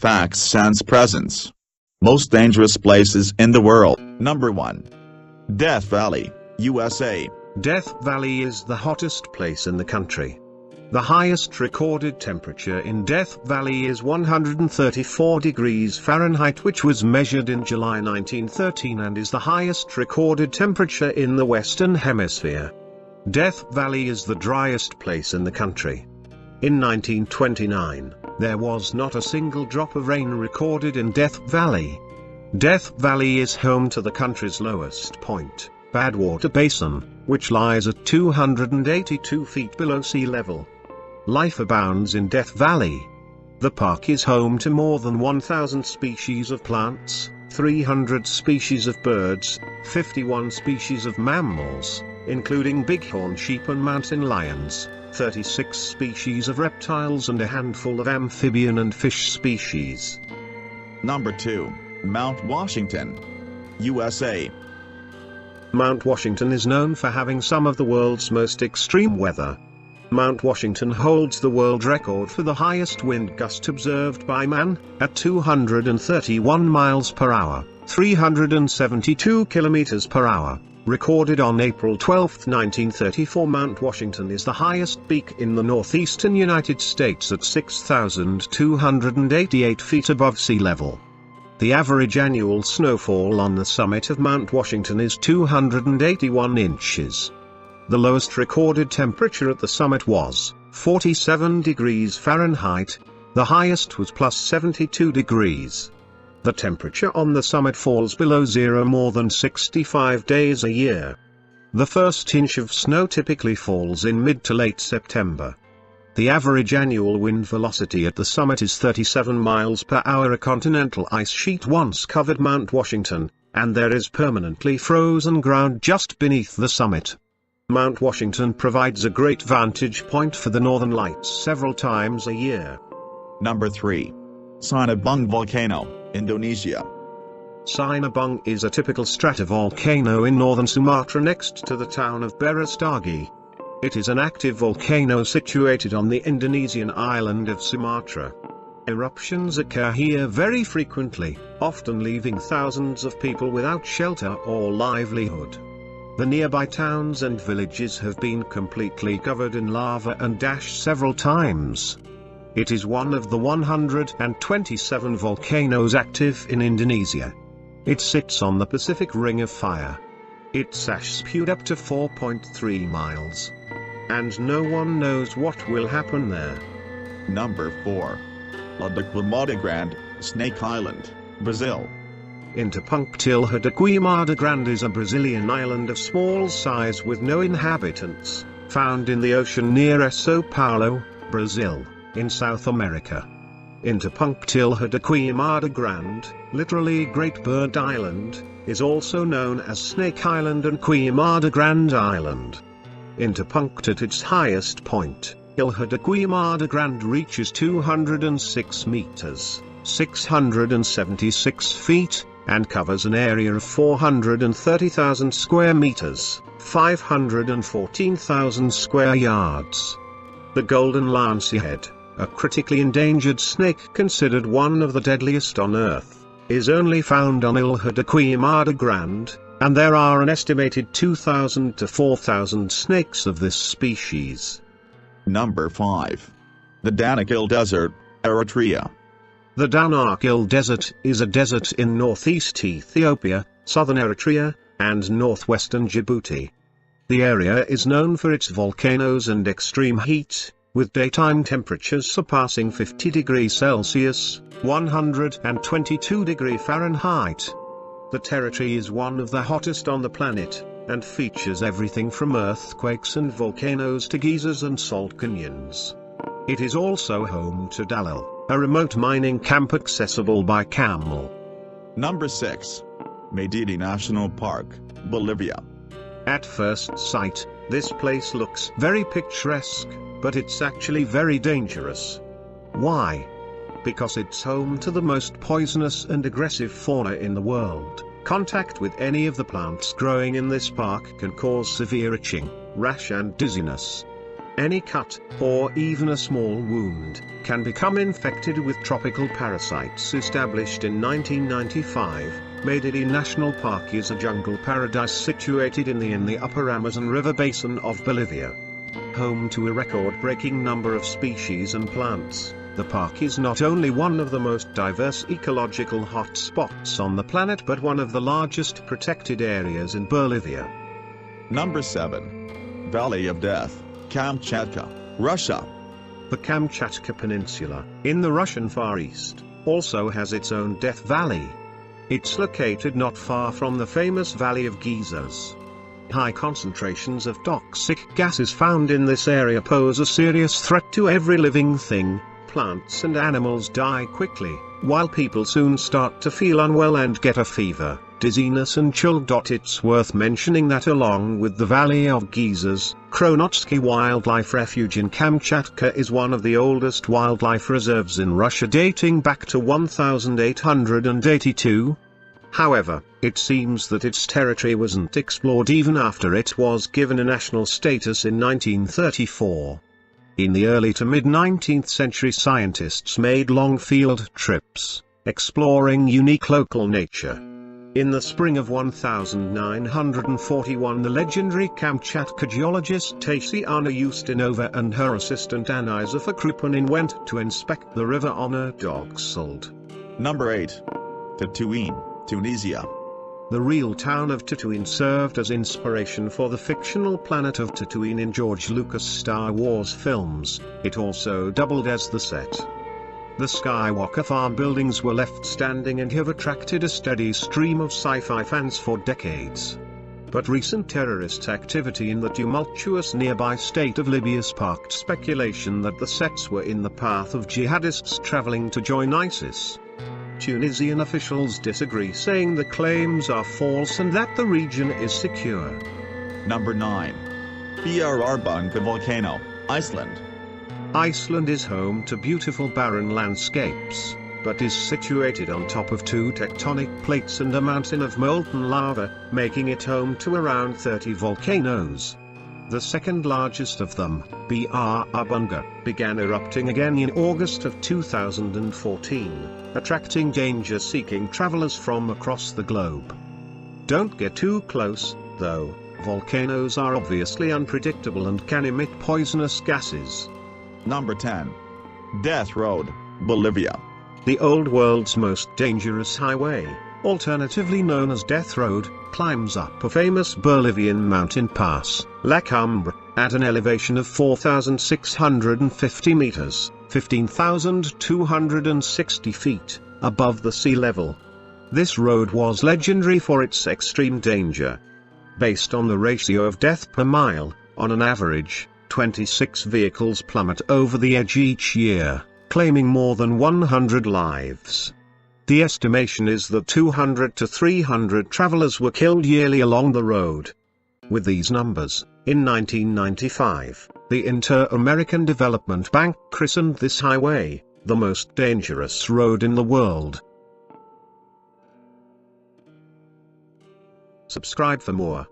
Facts and presents. Most dangerous places in the world. Number 1. Death Valley, USA. Death Valley is the hottest place in the country. The highest recorded temperature in Death Valley is 134 degrees Fahrenheit, which was measured in July 1913 and is the highest recorded temperature in the Western Hemisphere. Death Valley is the driest place in the country. In 1929, there was not a single drop of rain recorded in Death Valley. Death Valley is home to the country's lowest point, Badwater Basin, which lies at 282 feet below sea level. Life abounds in Death Valley. The park is home to more than 1,000 species of plants, 300 species of birds, 51 species of mammals, including bighorn sheep and mountain lions, 36 species of reptiles and a handful of amphibian and fish species. Number 2. Mount Washington, USA. Mount Washington is known for having some of the world's most extreme weather. Mount Washington holds the world record for the highest wind gust observed by man, at 231 miles per hour, 372 kilometers per hour, recorded on April 12, 1934. Mount Washington is the highest peak in the northeastern United States at 6,288 feet above sea level. The average annual snowfall on the summit of Mount Washington is 281 inches. The lowest recorded temperature at the summit was 47 degrees Fahrenheit, the highest was plus 72 degrees. The temperature on the summit falls below zero more than 65 days a year. The first inch of snow typically falls in mid to late September. The average annual wind velocity at the summit is 37 miles per hour. A continental ice sheet once covered Mount Washington, and there is permanently frozen ground just beneath the summit. Mount Washington provides a great vantage point for the northern lights several times a year. Number 3. Sinabung Volcano, Indonesia. Sinabung is a typical stratovolcano in northern Sumatra next to the town of Berastagi. It is an active volcano situated on the Indonesian island of Sumatra. Eruptions occur here very frequently, often leaving thousands of people without shelter or livelihood. The nearby towns and villages have been completely covered in lava and ash several times. It is one of the 127 volcanoes active in Indonesia. It sits on the Pacific Ring of Fire. Its ash spewed up to 4.3 miles. And no one knows what will happen there. Number 4. Ilha Grande, Snake Island, Brazil. Ilha Grande is a Brazilian island of small size with no inhabitants, found in the ocean near São Paulo, Brazil, in South America. Ilha Grande, literally Great Bird Island, is also known as Snake Island and Ilha Grande Island. At its highest point, Ilha Grande reaches 206 meters, 676 feet, and covers an area of 430,000 square meters, 514,000 square yards. The golden lancehead, a critically endangered snake considered one of the deadliest on Earth, is only found on Ilha Grande, and there are an estimated 2,000 to 4,000 snakes of this species. Number 5. The Danakil Desert, Eritrea. The Danakil Desert is a desert in northeast Ethiopia, southern Eritrea, and northwestern Djibouti. The area is known for its volcanoes and extreme heat, with daytime temperatures surpassing 50 degrees Celsius, 122 degrees Fahrenheit. The territory is one of the hottest on the planet, and features everything from earthquakes and volcanoes to geysers and salt canyons. It is also home to Dalal, a remote mining camp accessible by camel. Number 6. Madidi National Park, Bolivia. At first sight, this place looks very picturesque, but it's actually very dangerous. Why? Because it's home to the most poisonous and aggressive fauna in the world. Contact with any of the plants growing in this park can cause severe itching, rash and dizziness. Any cut, or even a small wound, can become infected with tropical parasites. Established in 1995, Madidi National Park is a jungle paradise situated in the upper Amazon River basin of Bolivia. Home to a record-breaking number of species and plants, the park is not only one of the most diverse ecological hotspots on the planet but one of the largest protected areas in Bolivia. Number 7. Valley of Death, Kamchatka, Russia. The Kamchatka Peninsula, in the Russian Far East, also has its own Death Valley. It's located not far from the famous Valley of Geysers. High concentrations of toxic gases found in this area pose a serious threat to every living thing. Plants and animals die quickly, while people soon start to feel unwell and get a fever, dizziness and chill. It's worth mentioning that along with the Valley of Geysers, Kronotsky Wildlife Refuge in Kamchatka is one of the oldest wildlife reserves in Russia, dating back to 1882. However, it seems that its territory wasn't explored even after it was given a national status in 1934. In the early to mid-19th century, scientists made long field trips, exploring unique local nature. In the spring of 1941, the legendary Kamchatka geologist Tatiana Ustinova and her assistant Aniza Krupanin went to inspect the river on a dog-sled. Number 8. Tatooine, Tunisia. The real town of Tatooine served as inspiration for the fictional planet of Tatooine in George Lucas' Star Wars films. It also doubled as the set. The Skywalker farm buildings were left standing and have attracted a steady stream of sci-fi fans for decades. But recent terrorist activity in the tumultuous nearby state of Libya sparked speculation that the sets were in the path of jihadists traveling to join ISIS. Tunisian officials disagree, saying the claims are false and that the region is secure. Number 9. Fjallarbunga volcano, Iceland. Iceland is home to beautiful barren landscapes, but is situated on top of two tectonic plates and a mountain of molten lava, making it home to around 30 volcanoes. The second largest of them, Fjallarbunga, began erupting again in August of 2014, attracting danger-seeking travelers from across the globe. Don't get too close, though. Volcanoes are obviously unpredictable and can emit poisonous gases. Number 10. Death Road, Bolivia. The old world's most dangerous highway, alternatively known as Death Road, climbs up a famous Bolivian mountain pass, La Cumbre, at an elevation of 4,650 meters, 15,260 feet, above the sea level. This road was legendary for its extreme danger. Based on the ratio of death per mile, on an average, 26 vehicles plummet over the edge each year, claiming more than 100 lives. The estimation is that 200 to 300 travelers were killed yearly along the road. With these numbers, in 1995, the Inter-American Development Bank christened this highway the most dangerous road in the world. Subscribe for more.